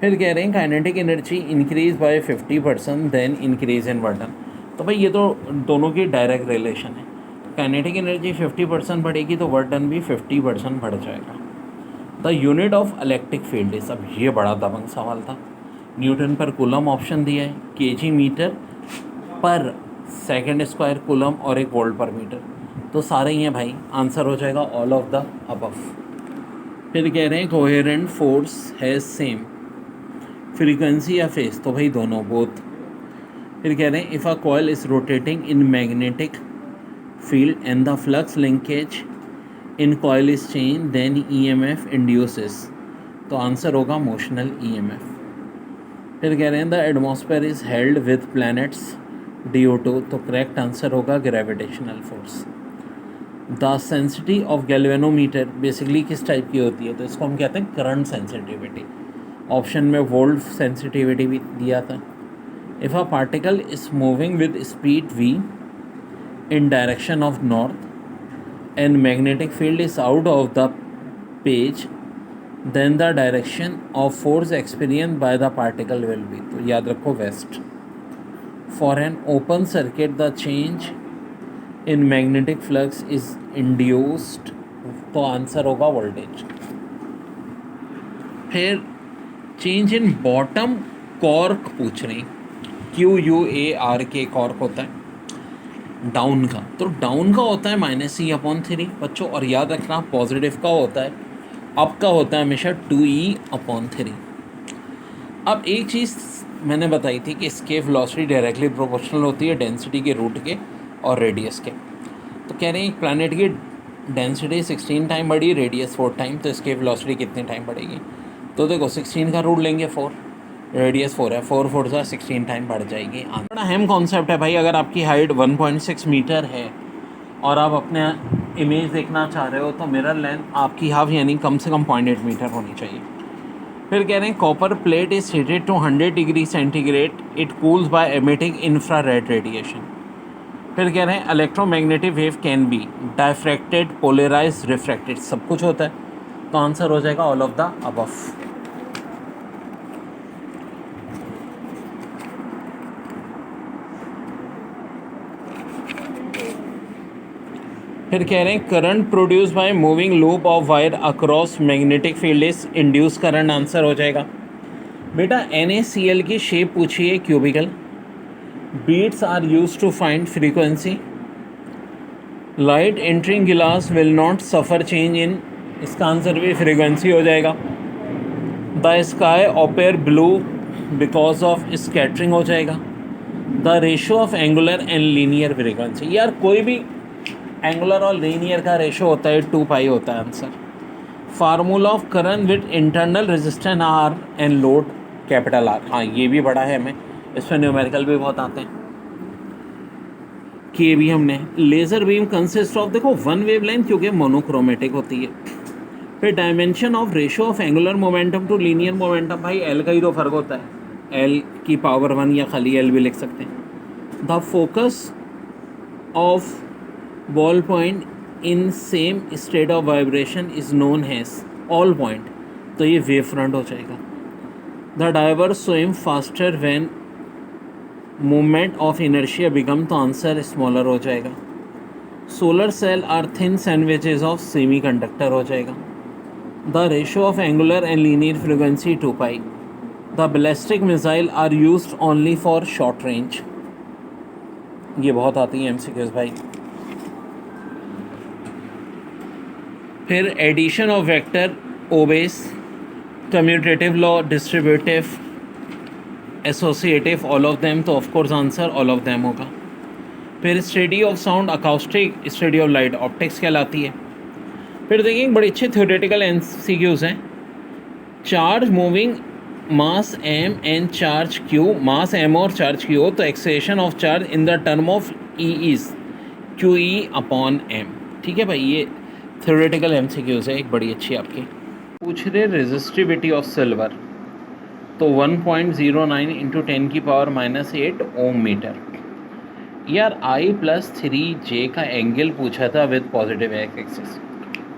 फिर कह रहे हैं kinetic energy increase by 50% then increase in work done. तो भाई ये तो दोनों की डायरेक्ट रिलेशन है। काइनेटिक एनर्जी 50% बढ़ेगी तो वर्क डन भी 50% बढ़ जाएगा। The unit of electric field is, अब ये बड़ा दबंग सवाल था। न्यूटन पर कूलम ऑप्शन दिया है, केजी मीटर पर सेकंड स्क्वायर कूलम और एक वोल्ट पर मीटर, तो सारे ही हैं भाई। आंसर हो जाएगा ऑल ऑफ द अबव। फिर कह रहे हैं coherent force has same frequency या फेस, तो भाई दोनों, बोथ। फिर कह रहे हैं if a coil is rotating in magnetic field and the flux linkage in coil is change then EMF induces, तो आंसर होगा मोशनल ईएमएफ। फिर कह रहे हैं the atmosphere is held with planets DO2, तो करेक्ट आंसर होगा gravitational force. The sensitivity of galvanometer basically किस type की होती है, तो इसको हम कहते हैं करंट सेंसिटिविटी। ऑप्शन में वोल्ट सेंसिटिविटी भी दिया था। If a particle is moving with speed v in direction of north and magnetic field is out of the page, then the direction of force experienced by the particle will be, तो याद रखो west. For an open circuit the change in magnetic flux is induced, तो answer होगा voltage. फिर change in bottom cork पूछ रहे हैं, QUARK cork होता है डाउन का, तो डाउन का होता है -E/3 बच्चों, और याद रखना पॉजिटिव का होता है, अप का होता है हमेशा 2E/3। अब एक चीज़ मैंने बताई थी कि इसके वेलोसिटी डायरेक्टली प्रोपोर्शनल होती है डेंसिटी के रूट के और रेडियस के। तो कह रहे हैं एक प्लैनेट की डेंसिटी 16 टाइम बढ़ी, रेडियस 4 टाइम, तो इसके वेलोसिटी कितने टाइम बढ़ेगी, तो देखो 16 का रूट लेंगे 4, रेडियस 4 है, 4 4 से 16 टाइम बढ़ जाएगी। बड़ा अहम कॉन्सेप्ट है भाई। अगर आपकी हाइट 1.6 मीटर है और आप अपने इमेज देखना चाह रहे हो तो मिरर लेंथ आपकी हाफ यानी कम से कम 0.8 मीटर होनी चाहिए। फिर कह रहे हैं copper plate is heated to 100 degree centigrade, it cools by emitting infrared radiation. फिर कह रहे हैं electromagnetic wave can be diffracted, polarise, refracted, सब कुछ होता है, तो आंसर हो जाएगा ऑल ऑफ द अबव। फिर कह रहे हैं current produce by moving loop of wire across magnetic field is induce current, answer हो जाएगा। बेटा NaCl की शेप पूछी है cubical. Beats are use to find frequency. Light entering glass will not suffer change in, इसका answer भी frequency हो जाएगा। The sky appear blue because of scattering हो जाएगा। The ratio of angular and linear frequency, यार कोई भी angular और लीनियर का रेशो होता है 2π होता है answer. Formula of current with internal resistance R and load R, हाँ ये भी बड़ा है, हमें इसमें न्यूमेरिकल भी बहुत आते हैं, कि भी हमने। लेज़र बीम कंसिस्ट ऑफ, देखो वन वेव लेंथ क्योंकि मोनोक्रोमेटिक होती है। फिर dimension of ratio of angular momentum to linear momentum, भाई L का ही तो फर्क होता है, L की पावर 1 या खाली L भी लिख सकते हैं। The focus of ball point in same state of vibration is known has all point, तो ये वेव फ्रंट हो जाएगा। The diver swim faster when movement of inertia become, तो आंसर स्मॉलर हो जाएगा। Solar cell are thin sandwiches of semi conductor हो जाएगा। The ratio of angular and linear frequency 2π। The ballistic missile are used only for short range, ये बहुत आती है MCQs भाई। फिर addition of vector obeys commutative law, distributive, associative, all of them, तो of course answer all of them होगा। फिर study of sound acoustic, study of light optics कहलाती है। फिर देखिए बड़े अच्छे थ्योरेटिकल MCQs हैं। Charge moving mass m and charge q, mass m और चार्ज q हो तो acceleration of charge in the term of E is QE/m, ठीक है भाई। ये थ्योरेटिकल MCQs है, एक बड़ी अच्छी आपकी। पूछ रहे रेजिस्टिविटी ऑफ सिल्वर, तो 1.09 इंटू 10⁻⁻8 ओम मीटर। यार I+3J का एंगल पूछा था विद पॉजिटिव एक्सिस,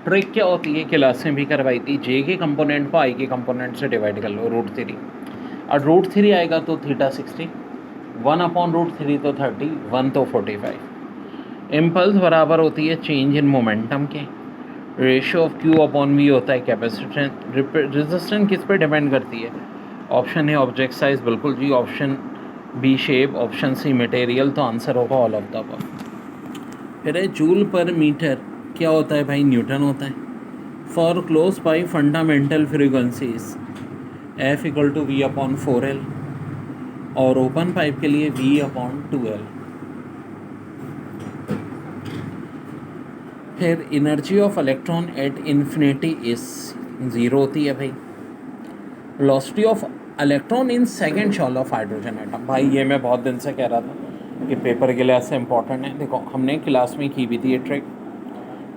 ट्रिक क्या होती है, क्लास में भी करवाई थी, जे के कंपोनेंट को आई के कंपोनेंट से डिवाइड कर लो, √3। और √3 आएगा तो थीटा 60, 1/√3 तो 30, 1 तो 45। इम्पल्स बराबर होती है चेंज इन मोमेंटम के, रेशियो ऑफ Q/V होता है कैपेसिटेंस। रेजिस्टेंस किस पे डिपेंड करती है? ऑप्शन है ऑब्जेक्ट साइज, बिल्कुल जी। Option B shape, option C material, तो आंसर होगा ऑल ऑफ द अबव। फिर है जूल पर मीटर क्या होता है भाई? न्यूटन होता है। For close by fundamental frequencies F=V/4L, और ओपन पाइप के लिए V/2L। फिर energy of electron at infinity is 0 होती है भाई। Velocity of electron in second shoal of hydrogen atom, भाई ये मैं बहुत दिन से कह रहा था कि पेपर के लिए ऐसे इंपॉर्टेंट है। देखो हमने क्लास में की भी थी ये ट्रिक,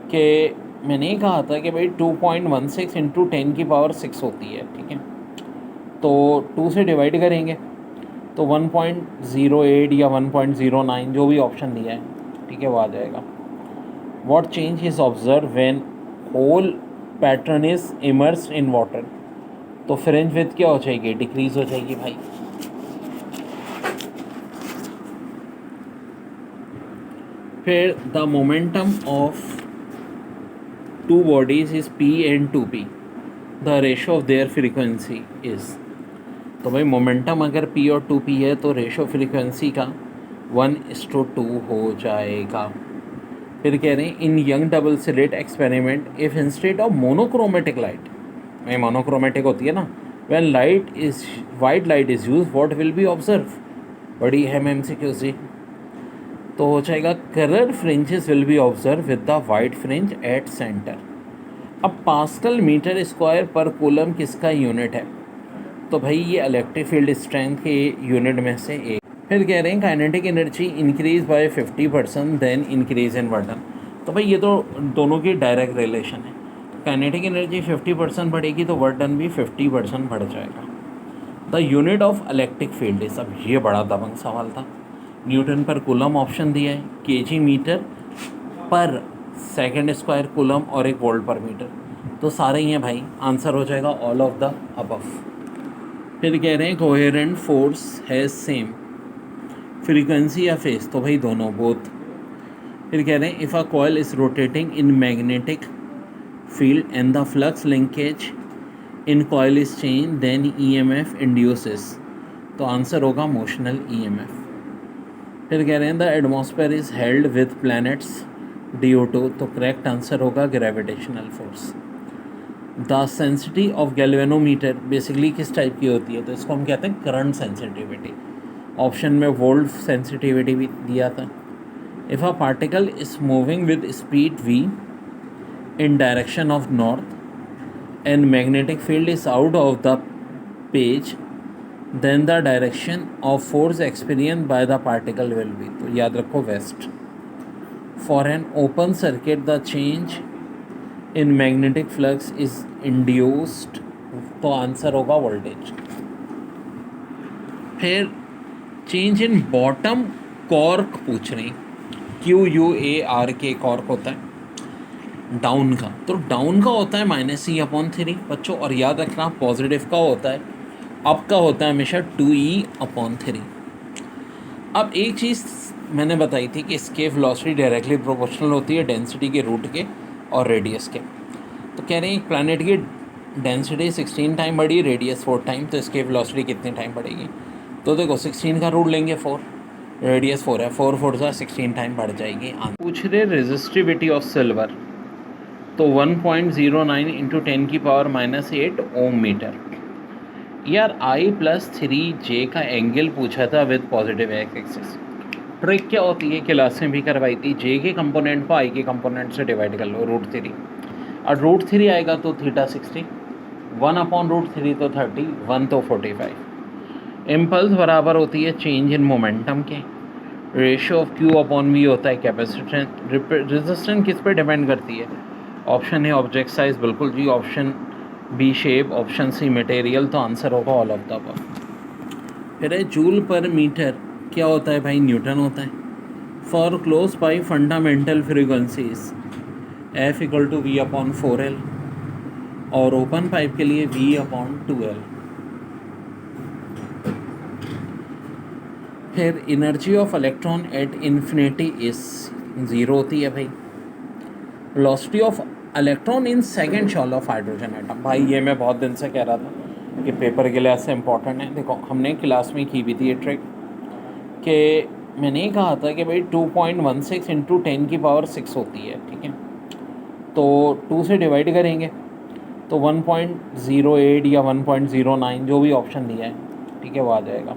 कि मैंने ये कहा था कि भाई 2.16 × 10⁻6 होती है, ठीक है। तो 2 से डिवाइड करेंगे तो 1.08 या 1.09 जो भी ऑप्शन दिया है, ठीक है, वो आ जाएगा। What change is observed when whole pattern is immersed in water? तो फ्रिंज विड्थ क्या हो जाएगी? डिक्रीज हो जाएगी भाई। फिर the momentum of two bodies is P and 2P, the ratio of their frequency is. तो भाई मोमेंटम अगर P और 2P है तो रेशो फ्रीक्वेंसी का 1:2 हो जाएगा। फिर कह रहे हैं in Young double slit experiment if instead of monochromatic light, में मोनोक्रोमेटिक होती है ना, when white light is use what will be observe. बड़ी है MCQ जी। तो हो जाएगा colour fringes will be observe with the white fringe at centre. अब pascal metre square per coulomb किसका यूनिट है? तो भाई ये इलेक्ट्रिक फील्ड स्ट्रेंथ के यूनिट में से एक। फिर कह रहे हैं kinetic energy increase by 50% then increase in work done. तो भाई ये तो दोनों की डायरेक्ट रिलेशन है। काइनेटिक एनर्जी 50% बढ़ेगी तो वर्क डन भी 50% बढ़ जाएगा। The unit of electric field is, अब ये बड़ा दबंग सवाल था। न्यूटन पर कूलम ऑप्शन दिया है, kg मीटर पर सेकेंड स्क्वायर कूलम और 1 वोल्ट पर मीटर, तो सारे ही हैं भाई। आंसर हो जाएगा ऑल ऑफ द अबव। फिर कह रहे हैं coherent force has same frequency या फेस, तो भाई दोनों, बोथ। फिर कह रहे हैं if a coil is rotating in magnetic field and the flux linkage in coil is change then EMF induces, तो आंसर होगा मोशनल EMF। फिर कह रहे हैं the atmosphere is held with planets DO2, तो करेक्ट आंसर होगा gravitational force. The sensitivity of galvanometer basically किस type की होती है? तो इसको हम कहते हैं करंट सेंसिटिविटी। ऑप्शन में वोल्ट सेंसिटिविटी भी दिया था। If a particle is moving with speed v in direction of north and magnetic field is out of the page then the direction of force experience by the particle will be, तो याद रखो west. For an open circuit the change in magnetic flux is induced, तो answer होगा voltage. फिर change in bottom cork पूछ रही, QUARK cork होता है डाउन का, तो डाउन का होता है -E/3 बच्चों, और याद रखना पॉजिटिव का होता है, अप का होता है हमेशा 2E/3। अब एक चीज़ मैंने बताई थी कि इसके वेलोसिटी डायरेक्टली प्रोपोर्शनल होती है डेंसिटी के रूट के और रेडियस के। तो कह रहे हैं एक प्लैनेट की डेंसिटी 16 टाइम बढ़ी, रेडियस 4 टाइम, तो इसके वेलोसिटी कितने टाइम बढ़ेगी? तो देखो 16 का रूट लेंगे 4, रेडियस 4 है, 4 4 से 16 टाइम बढ़ जाएगी। पूछ रहे रेजिस्टिविटी ऑफ सिल्वर, तो 1.09 × 10⁻8 ओम मीटर। यार I+3J का एंगल पूछा था विद पॉजिटिव एक्सिस। ट्रिक क्या होती है, क्लास में भी करवाई थी, J के कंपोनेंट को I के कंपोनेंट से डिवाइड कर लो, √3। और √3 आएगा तो थीटा 60, 1/√3 तो 30, 1 तो 45। इम्पल्स बराबर होती है चेंज इन मोमेंटम के, रेशियो ऑफ Q/V होता है कैपेसिटेंस। रेजिस्टेंस किस पे डिपेंड करती है? ऑप्शन है ऑब्जेक्ट साइज, बिल्कुल जी। Option B shape, option C material, तो आंसर होगा ऑल ऑफ द अबव। फिर है जूल पर मीटर क्या होता है भाई? न्यूटन होता है। For close by fundamental frequencies F equal to v upon 4L, और ओपन पाइप के लिए V अपॉन 2L। फिर energy of electron at infinity is 0 होती है भाई। Velocity of electron in second shoal of hydrogen atom, भाई ये मैं बहुत दिन से कह रहा था कि पेपर के लिहाज से इम्पोर्टेंट है। देखो हमने क्लास में की भी थी ये ट्रिक कि मैंने कहा था कि भाई 2.16 इंटू 10 की पावर 6 होती है, ठीक है। तो 2 से डिवाइड करेंगे तो 1.08 या 1.09 जो भी ऑप्शन दिया है, ठीक है, वो आ जाएगा।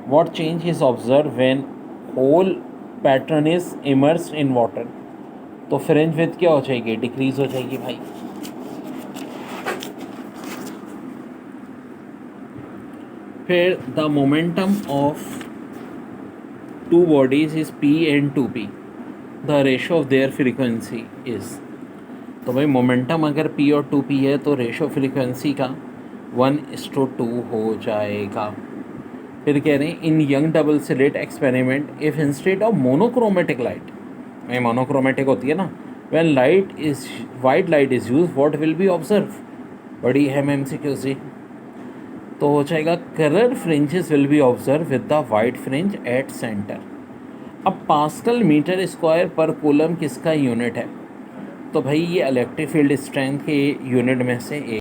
What change is observe when whole pattern is immersed in water, तो फ्रिंज विड्थ क्या हो जाएगी, डिक्रीज हो जाएगी भाई। फिर the momentum of two bodies is P and 2P, the ratio of their frequency is, तो भाई मोमेंटम अगर P और 2P है तो रेशो फ्रीक्वेंसी का 1:2 हो जाएगा। फिर कह रहे हैं in Young double slit experiment if instead of monochromatic light, में मोनोक्रोमेटिक होती है ना, when light is white light is use what will be observe, बड़ी है MCQ जी। तो हो जाएगा colour fringes will be observe with the white fringe at centre. अब pascal metre square per coulomb किसका यूनिट है, तो भाई ये इलेक्ट्रिक फील्ड स्ट्रेंथ के यूनिट में से एक